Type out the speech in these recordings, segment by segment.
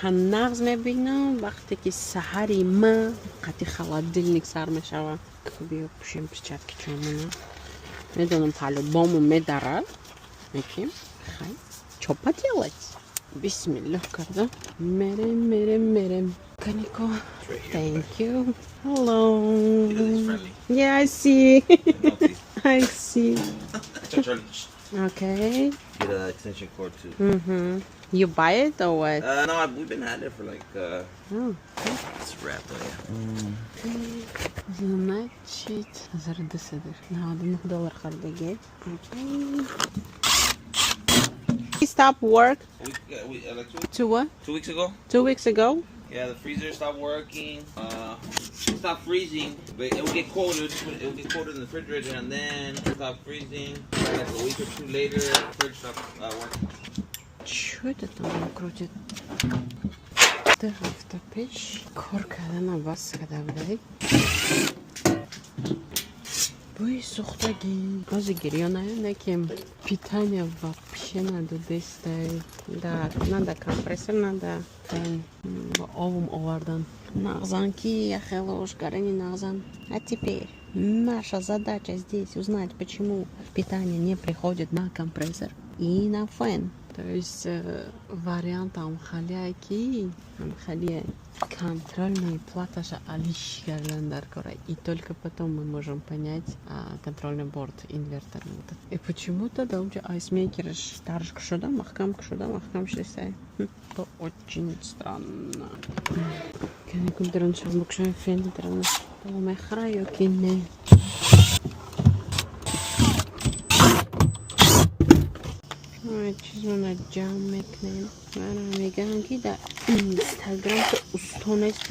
نغز میبینم وقتی که سحری ما قطعی холодильник سر میشوه بیو پوشیم پیچتکی چامونه میدونم حالا بامو میدارد میکیم خیلی چوپا делать بسم الله کردم میرم Kaniko, thank you. Hello. Yeah, I see. I see. Okay. Get an extension cord too. You buy it or what? No, we've been at it for like. Oh. It's wrapped though, Значит, заряды сидиш. Надо $1 خليجي. Okay. He stopped work. Like 2 what? 2 weeks ago. 2 weeks ago. Yeah, the freezer stopped working. It stopped freezing, but it would get colder. It would get colder in the refrigerator, and then it stopped freezing. Like a week or two later, the fridge stopped working. Что это там крутит? Да, автопечь. Корка, она вас когда вдали. Ой, сухтаги. Азы гирёная, неким питание вообще надо достать. Да, надо компрессор, надо овум овардан. Нагзанки, я хелош, горени нагзан. А теперь наша задача здесь узнать, почему питание не приходит на компрессор и на фен. То есть вариант амхалияки, амхалия контрольные платажа алиш дар кора. И только потом мы можем понять контрольный борт инвертор. И почему-то да уже айсмейкер старш кшуда, махкам шлисай. Это очень странно. Каникум дрон шамбукшан фен дрон. Полумехраю кине. چیزو نجام میکنیم من میگم که در اینستاگرام که استون است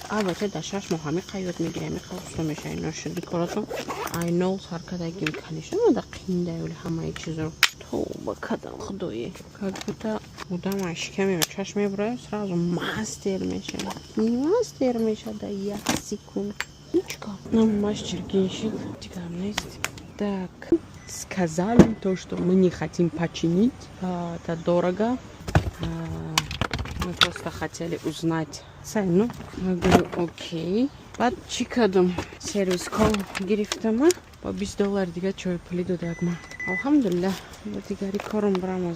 البته در 6 ماه همی قیوت میگیره میخواه استون میشه اینا شدی کاراتون اینو حرکت اگه میکنیش نه در قینده ولی همه چیز رو تو با کدام خدایی کلپوتا بودم عشقه میمه چشم میبره سرازو مستر میشه در یک سیکون هیچ کار نماش чергенщик دیگر نیست так сказали то, что мы не хотим починить, это дорого. Мы просто хотели узнать цену. Я говорю, окей. Подчикадом сервис кол гирифтама по $20 дига чой полиду дагма. Алхамдулилlah, вот и гари корм брамаз.